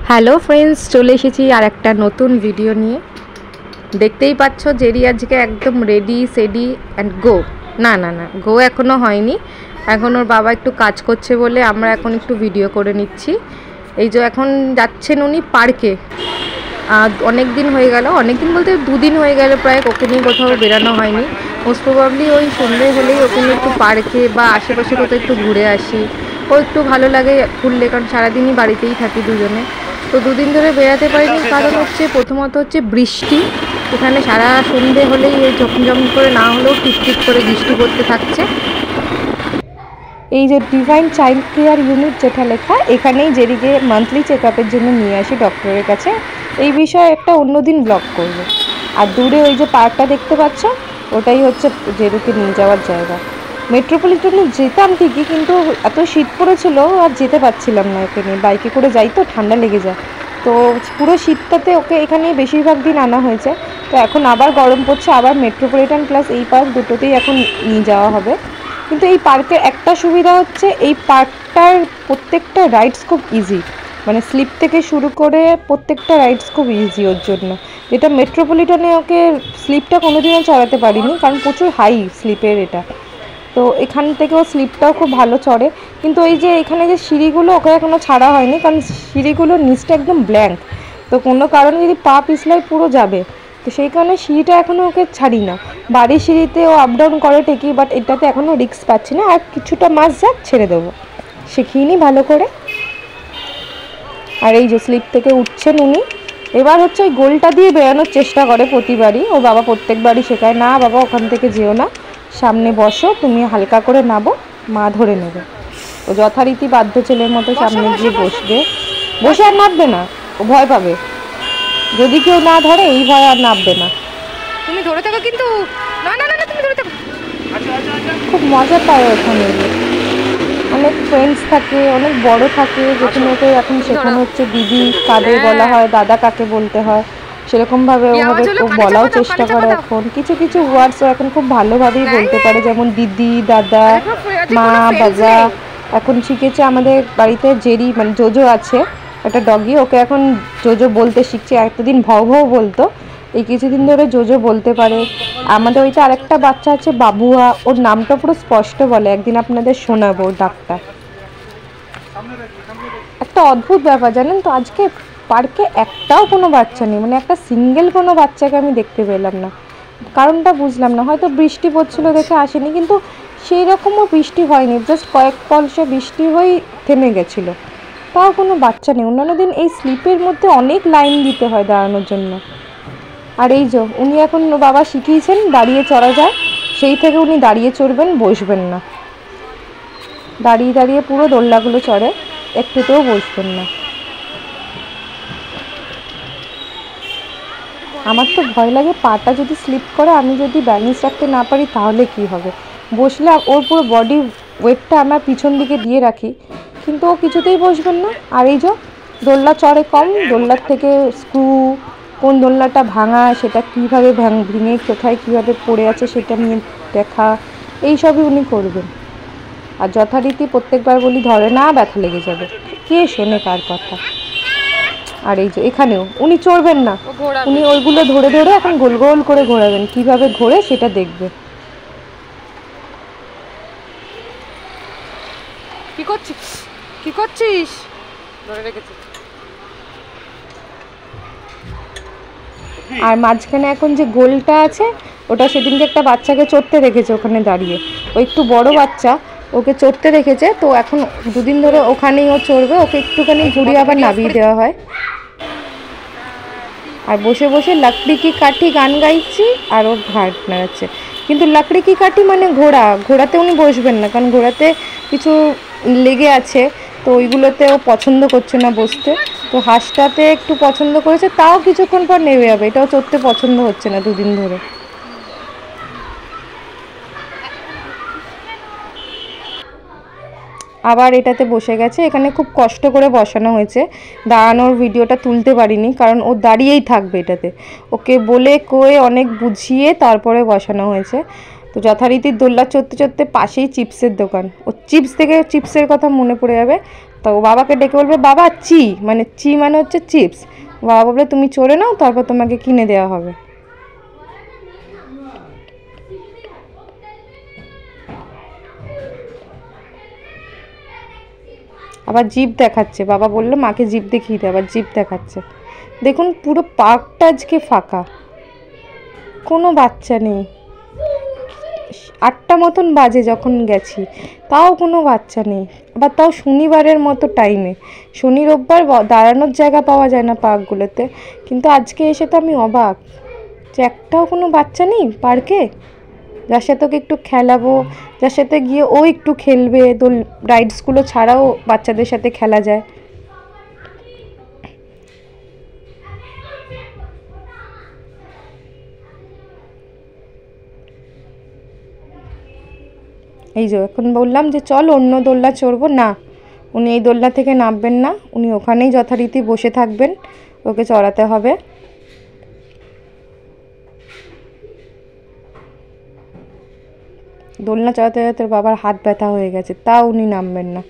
Hello friends, চলে এসেছি আর একটা নতুন ভিডিও নিয়ে। দেখতেই পাচ্ছ জেরি আজকে একদম রেডি সেডি অ্যান্ড গো। না না না, গো এখনও হয়নি, এখন ওর বাবা একটু কাজ করছে বলে আমরা এখন একটু ভিডিও করে নিচ্ছি। এই যে এখন যাচ্ছেন উনি পার্কে। অনেক দিন হয়ে গেল, অনেক দিন বলতে 2 দিন হয়ে গেল প্রায় ওকে নিয়ে কোথাও বেরানো হয়নি। মোস্ট প্রবাবলি ওই সন্ধ্যে হলেই ওকে নিয়ে একটু পার্কে বা আশেপাশে কোথাও একটু ঘুরে আসি। ও একটু ভালো লাগে ঘুরলে, কারণ সারাদিনই বাড়িতেই থাকি দুজনে। তো 2 দিন ধরে বেরাতে পারিনি, কারণ হচ্ছে প্রথমত হচ্ছে বৃষ্টি। এখানে সারা সন্ধে হলেই এই ঝমঝম করে না হলেও টিপটিপ করে বৃষ্টি পড়তে থাকছে। এই যে ডিভাইন চাইল্ড কেয়ার ইউনিট যেটা লেখা, এখানেই জেরিকে মান্থলি চেক আপের জন্য নিয়ে আসি ডক্টরের কাছে। এই বিষয়ে একটা অন্যদিন ব্লগ করব। আর দূরে ওই যে পার্কটা দেখতে পাচ্ছ, ওটাই হচ্ছে জেরুকে নিয়ে যাওয়ার জায়গা। মেট্রোপলিটনে যেতাম ঠিকই, কিন্তু এত শীত পড়েছিল আর যেতে পারছিলাম না ওকে নিয়ে। বাইকে করে যাই তো ঠান্ডা লেগে যায়, তো পুরো শীতটাতে ওকে এখানে বেশিরভাগ দিন আনা হয়েছে। তো এখন আবার গরম পড়ছে, আবার মেট্রোপলিটন প্লাস এই পার্ক দুটোতেই এখন নিয়ে যাওয়া হবে। কিন্তু এই পার্কের একটা সুবিধা হচ্ছে, এই পার্কটার প্রত্যেকটা রাইডস খুব ইজি, মানে স্লিপ থেকে শুরু করে প্রত্যেকটা রাইডস খুব ইজি ওর জন্য। যেটা মেট্রোপলিটনে ওকে স্লিপটা কোনোদিনও চড়াতে পারিনি, কারণ প্রচুর হাই স্লিপের এটা। তো এখান থেকেও স্লিপটাও খুব ভালো চড়ে। কিন্তু ওই যে এখানে যে সিঁড়িগুলো ওকে এখনও ছাড়া হয়নি, কারণ সিঁড়িগুলোর নিচটা একদম ব্ল্যাঙ্ক। তো কোনো কারণে যদি পা পিছলাই পুরো যাবে, তো সেই কারণে সিঁড়িটা এখনও ওকে ছাড়ি না। বাড়ির সিঁড়িতে ও আপ ডাউন করে ঠিকই, বাট এটাতে এখনও রিস্ক পাচ্ছি না। আর কিছুটা মাস যাক, ছেড়ে দেবো, শিখিয়ে নিই ভালো করে। আর এই যে স্লিপ থেকে উঠছেন উনি। এবার হচ্ছে ওই গোলটা দিয়ে বেরোনোর চেষ্টা করে প্রতিবারই। ও বাবা প্রত্যেকবারই শেখায়, না বাবা ওখান থেকে যেও না, সামনে বসো, তুমি হালকা করে নাবো, মা ধরে নেবে। ও যথারীতি বাধ্য ছেলের মতো সামনে গিয়ে বসবে। বসে আর নামবে না, ও ভয় পাবে। যদি কেউ না ধরে এই ভয় আর নামবে না। তুমি ধরে থাকো, কিন্তু না না না না, তুমি ধরে থাকো। খুব মজা পায় ওখানে। অনেক ফ্রেন্ডস থাকে, অনেক বড় থাকে, যেখানে ওকে এখন শেখানো হচ্ছে দিদি কাদের বলা হয়, দাদা কাকে বলতে হয়, সেরকমভাবে ওভাবে ও বলাও চেষ্টা করে। এখন কিছু কিছু ওয়ার্ডস ও এখন খুব ভালোভাবেই বলতে পারে, যেমন দিদি, দাদা, মা, বাবা। এখন শিখেছে। আমাদের বাড়িতে জেরি মানে জোজো আছে, একটা ডগি, ওকে এখন জোজো বলতে শিখছে। এতদিন ভাও ভাও বলতো, এই কিছুদিন ধরে জোজো বলতে পারে। আমাদের ওইটা আরেকটা বাচ্চা আছে বাবুয়া, ওর নামটা পুরো স্পষ্ট বলে, একদিন আপনাদের শোনাবো ওর ডাকটা। একটা অদ্ভুত ব্যাপার জানেন তো, আজকে পার্কে একটাও কোনো বাচ্চা নেই, মানে একটা সিঙ্গেল কোনো বাচ্চাকে আমি দেখতে পেলাম না। কারণটা বুঝলাম না, হয়তো বৃষ্টি পড়ছিল দেখে আসেনি, কিন্তু সেই রকমও বৃষ্টি হয়নি, জাস্ট কয়েক পলসে বৃষ্টি হয়েই থেমে গেছিলো। তাও কোনো বাচ্চা নেই। অন্যান্য দিন এই স্লিপের মধ্যে অনেক লাইন দিতে হয় দাঁড়ানোর জন্য। আর এই যে উনি এখন বাবা শিখিয়েছেন দাঁড়িয়ে চড়া যায়, সেই থেকে উনি দাঁড়িয়ে চড়বেন, বসবেন না। দাঁড়িয়ে দাঁড়িয়ে পুরো দোলনাগুলো চড়ে, একটুতেও বসবেন না। আমার তো ভয় লাগে পাটা যদি স্লিপ করে, আমি যদি ব্যালেন্স রাখতে না পারি তাহলে কি হবে। বসলে ওর পুরো বডি ওয়েটটা আমার পিছন দিকে দিয়ে রাখি, কিন্তু ও কিছুতেই বসবেন না। আর এই যে দোলনা চড়ে কম, দোলনার থেকে স্ক্রু, কোন দোলনাটা ভাঙা সেটা কীভাবে ভেঙে কোথায় কীভাবে পড়ে আছে সেটা নিয়ে দেখা, এইসবই উনি করবেন। আর যথারীতি প্রত্যেকবার বলি ধরে না, ব্যথা লেগে যাবে, কে শোনে কার কথা। আর এই যে এখানেও উনি চড়বেন না, উনি ওইগুলো ধরে ধরে এখন গোল গোল করে ঘোরাবেন, কিভাবে ঘোরে সেটা দেখবে। কি করছিস, কি করছিস? ধরে রেখেছি। আর মাঝখানে এখন যে গোলটা আছে, ওটা সেদিনকে একটা বাচ্চাকে চড়তে দেখেছে ওখানে দাঁড়িয়ে, ও একটু বড় বাচ্চা, ওকে চড়তে দেখেছে। তো এখন 2 দিন ধরে ওখানেই ও চড়বে। ওকে একটুখানি ঘুরিয়ে আবার নামিয়ে দেওয়া হয়। আর বসে বসে লাকড়ি কি কাঠি গান গাইছি, আর ওর ঘাট নাড়াচ্ছে। কিন্তু লাকড়ি কি কাঠি মানে ঘোড়াতে উনি বসবেন না, কারণ ঘোড়াতে কিছু লেগে আছে, তো ওইগুলোতে ও পছন্দ করছে না বসতে। তো হাঁসটাতে একটু পছন্দ করেছে, তাও কিছুক্ষণ পর নেমে যাবে, এটাও চড়তে পছন্দ হচ্ছে না 2 দিন ধরে। আবার এটাতে বসে গেছে। এখানে খুব কষ্ট করে বসানো হয়েছে, দাঁড়ানোর ভিডিওটা তুলতে পারিনি, কারণ ও দাঁড়িয়েই থাকবে এটাতে। ওকে বলে কয়ে অনেক বুঝিয়ে তারপরে বসানো হয়েছে। তো যথারীতি দোলনা চড়তে চড়তে পাশেই চিপসের দোকান, ও চিপস থেকে চিপসের কথা মনে পড়ে যাবে, তো ও বাবাকে ডেকে বলবে বাবা মানে মানে হচ্ছে চিপস। বাবা বলবে তুমি চড়ে নাও, তারপর তোমাকে কিনে দেওয়া হবে। আবার জিপ দেখাচ্ছে, বাবা বললো মাকে জিপ দেখিয়ে দে, আবার জিপ দেখাচ্ছে। দেখুন পুরো পার্কটা আজকে ফাঁকা, কোনো বাচ্চা নেই। 8টা মতন বাজে যখন গেছি, তাও কোনো বাচ্চা নেই। আবার তাও শনিবারের মতো টাইমে, শনি রোববার দাঁড়ানোর জায়গা পাওয়া যায় না পার্কগুলোতে, কিন্তু আজকে এসে তো আমি অবাক যে একটাও কোনো বাচ্চা নেই পার্কে, যার সাথে ওকে একটু খেলাবো, যার সাথে গিয়ে ও একটু খেলবে। রাইডসগুলো ছাড়াও বাচ্চাদের সাথে খেলা যায়। এই যে এখন বললাম যে চল অন্য দোলনা চড়বো, না উনি এই দোলনা থেকে নামবেন না, উনি ওখানেই যথারীতি বসে থাকবেন, ওকে চড়াতে হবে। দোলনা চড়াতে চড়াতে বাবার হাত ব্যথা হয়ে গেছে, তাও উনি নামবেন না।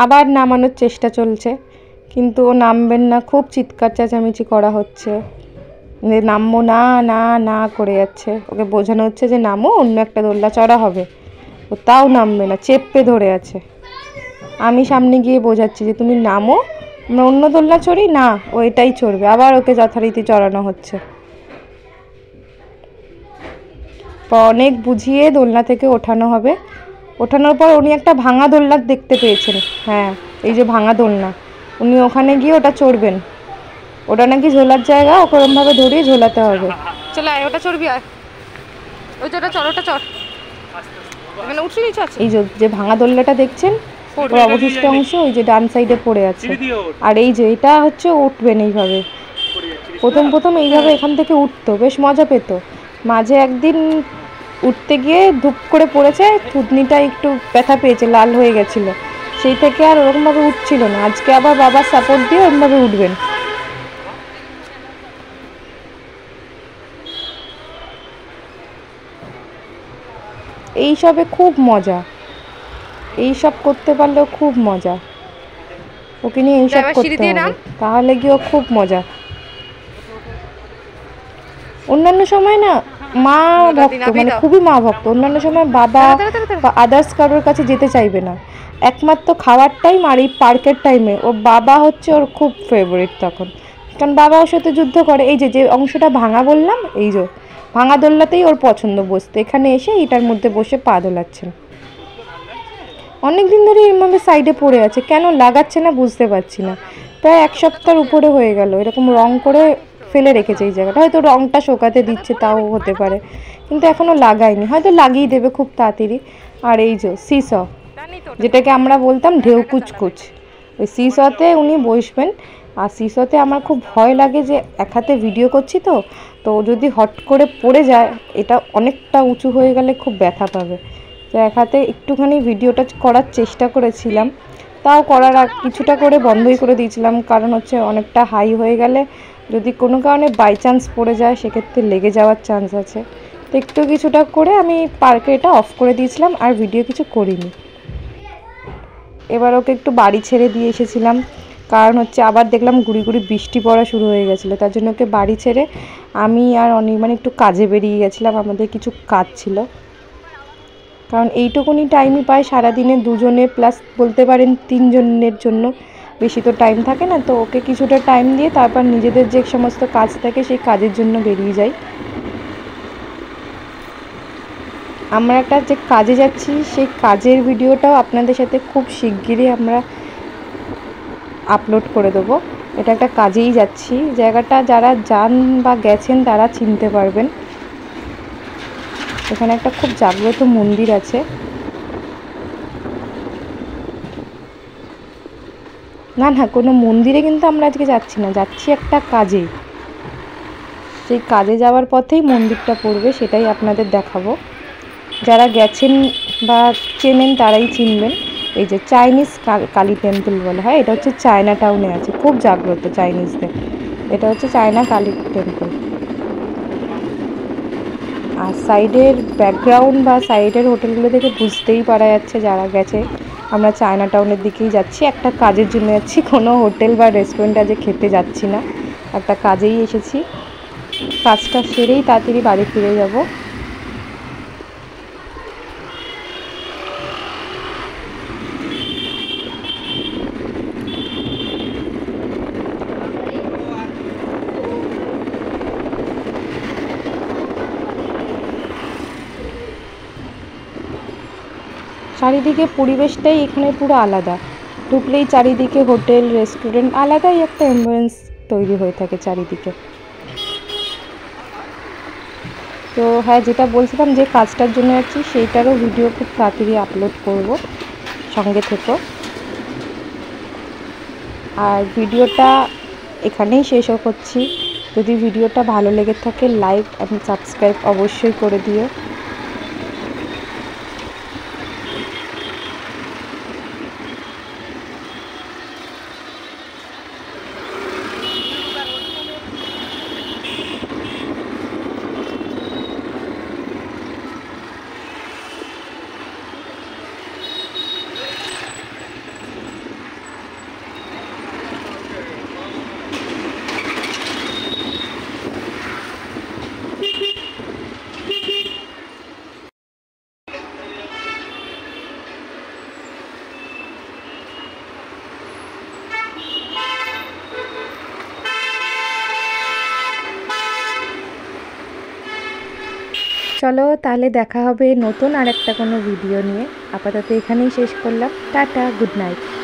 আবার নামানোর চেষ্টা চলছে, কিন্তু ও নামবেন না, খুব চিৎকার চেঁচামেচি করা হচ্ছে যে নামবো না না না করে যাচ্ছে। ওকে বোঝানো হচ্ছে যে নামো, অন্য একটা দোলনা চড়া হবে, ও তাও নামবে না, চেপে ধরে আছে। আমি সামনে গিয়ে বোঝাচ্ছি যে তুমি নামো, আমরা অন্য দোলনা চড়ি, না ও এটাই চড়বে। আবার ওকে যথারীতি চড়ানো হচ্ছে। অনেক বুঝিয়ে দোলনা থেকে ওঠানো হবে। ওঠানোর পর উনি একটা ভাঙা দোলনা দেখতে পেয়েছেন, হ্যাঁ এই যে ভাঙা দোলনা, উনি ওখানে গিয়ে ওটা চড়বেন। ওটা নাকি ঝোলার জায়গা, ওকে ওরমভাবে ধরিয়ে ঝোলাতে হবে। চলে আয়, ওটা চড়বি, আয় ওই যেটা চড়, ওটা চড়, এখানে উঠছি নিচে আছে। এই যে ভাঙা দোলনাটা দেখছেন, ওর অবশিষ্ট অংশ ওই যে ডান সাইডে পড়ে আছে। আর এই যে এটা হচ্ছে উঠবেন এইভাবে, প্রথম এইভাবে এখান থেকে উঠতো, বেশ মজা পেত। মাঝে একদিন উঠতে গিয়ে ধুপ করে পড়েছে, থুতনিটা একটু ব্যথা পেয়েছে, লাল হয়ে গেছিলো, সেই থেকে আর ওরকমভাবে উঠছিল না। আজকে আবার বাবার সাপোর্ট দিয়ে ওরকমভাবে উঠবেন। এইসবে খুব মজা, এইসব করতে পারলেও খুব মজা, ওকে নিয়ে এইসব করতে হবে, তাহলে গিয়েও খুব মজা। অন্যান্য সময় না মা ভক্ত, মানে খুবই মা ভক্ত, অন্যান্য সময় বাবা বা আদার্স কারোর কাছে যেতে চাইবে না, একমাত্র খাওয়ার টাইম আর এই পার্কের টাইমে ওর বাবা হচ্ছে ওর খুব ফেভারিট তখন, কারণ বাবা ওর সাথে যুদ্ধ করে। এই যে অংশটা ভাঙা বললাম, এই যে ভাঙা দোলনাতেই ওর পছন্দ বসতে, এখানে এসে এটার মধ্যে বসে পা দোলাচ্ছেন। অনেকদিন ধরে এরমভাবে সাইডে পড়ে আছে, কেন লাগাচ্ছে না বুঝতে পারছি না। প্রায় 1 সপ্তাহের উপরে হয়ে গেল এরকম রং করে ফেলে রেখেছে এই জায়গাটা, হয়তো রংটা শোকাতে দিচ্ছে তাও হতে পারে, কিন্তু এখনও লাগায়নি, হয়তো লাগিয়ে দেবে খুব তাড়াতাড়ি। আর এই যে সিস, যেটাকে আমরা বলতাম ঢেউ কুচকুচ, ওই সিসতে উনি বসবেন। আর সিসতে আমার খুব ভয় লাগে যে এক হাতে ভিডিও করছি, তো যদি হট করে পড়ে যায়, এটা অনেকটা উঁচু হয়ে গেলে খুব ব্যথা পাবে, তো এক হাতে একটুখানি ভিডিওটা করার চেষ্টা করেছিলাম, তাও করার কিছুটা করে বন্ধই করে দিয়েছিলাম, কারণ হচ্ছে অনেকটা হাই হয়ে গেলে যদি কোনো কারণে বাই চান্স পড়ে যায় সেক্ষেত্রে লেগে যাওয়ার চান্স আছে, তো একটু কিছুটা করে আমি পার্কে এটা অফ করে দিয়েছিলাম, আর ভিডিও কিছু করিনি। এবার ওকে একটু বাড়ি ছেড়ে দিয়ে এসেছিলাম, কারণ হচ্ছে আবার দেখলাম গুড়ি গুড়ি বৃষ্টি পড়া শুরু হয়ে গেছিলো, তার জন্য ওকে বাড়ি ছেড়ে আমি আর অনির্বাণ একটু কাজে বেরিয়ে গেছিলাম, আমাদের কিছু কাজ ছিল, কারণ এইটুকুনি টাইমই পাই সারাদিনে দুজনে, প্লাস বলতে পারেন 3 জনের জন্য, বেশি তো টাইম থাকে না, তো ওকে কিছুটা টাইম দিয়ে তারপর নিজেদের যে সমস্ত কাজ থাকে সেই কাজের জন্য বেরিয়ে যাই। আমরা একটা যে কাজে যাচ্ছি সেই কাজের ভিডিওটাও আপনাদের সাথে খুব শিগগিরই আমরা আপলোড করে দেবো। এটা একটা কাজেই যাচ্ছি, জায়গাটা যারা যান বা গেছেন তারা চিনতে পারবেন। এখানে একটা খুব জাগ্রত মন্দির আছে, না না, কোনো মন্দিরে কিন্তু আমরা আজকে যাচ্ছি না, যাচ্ছি একটা কাজে। সেই কাজে যাওয়ার পথেই মন্দিরটা পড়বে, সেটাই আপনাদের দেখাবো। যারা গেছেন বা চেনেন তারাই চিনবেন। এই যে চাইনিজ কালী টেম্পল বলা হয়, এটা হচ্ছে চায়না টাউনে আছে, খুব জাগ্রত চাইনিজদের। এটা হচ্ছে চায়না কালী টেম্পল। আর সাইডের ব্যাকগ্রাউন্ড বা সাইডের হোটেলগুলো দেখে বুঝতেই পারা যাচ্ছে যারা গেছে আমরা চায়না টাউনের দিকেই যাচ্ছি, একটা কাজের জন্য যাচ্ছি। কোনো হোটেল বা রেস্টুরেন্টে আজ খেতে যাচ্ছি না, একটা কাজেই এসেছি। কাজটা সেরেই তাড়াতাড়ি বাড়ি ফিরে যাব। চারিদিকে পরিবেশটাই এখানে পুরো আলাদা। ঢুকলেই চারিদিকে হোটেল রেস্টুরেন্ট, আলাদাই একটা অ্যাম্বিয়েন্স তৈরি হয়ে থাকে চারিদিকে। তো হ্যাঁ, যেটা বলছিলাম যে কাজটার জন্য যাচ্ছি সেইটারও ভিডিও খুব তাড়াতাড়ি আপলোড করব, সঙ্গে থেকো। আর ভিডিওটা এখানেই শেষ করছি। যদি ভিডিওটা ভালো লেগে থাকে লাইক অ্যান্ড সাবস্ক্রাইব অবশ্যই করে দিও। চলো তাহলে দেখা হবে নতুন আর একটা কোনো ভিডিও নিয়ে। আপাতত এখানেই শেষ করলাম। Tata, good night.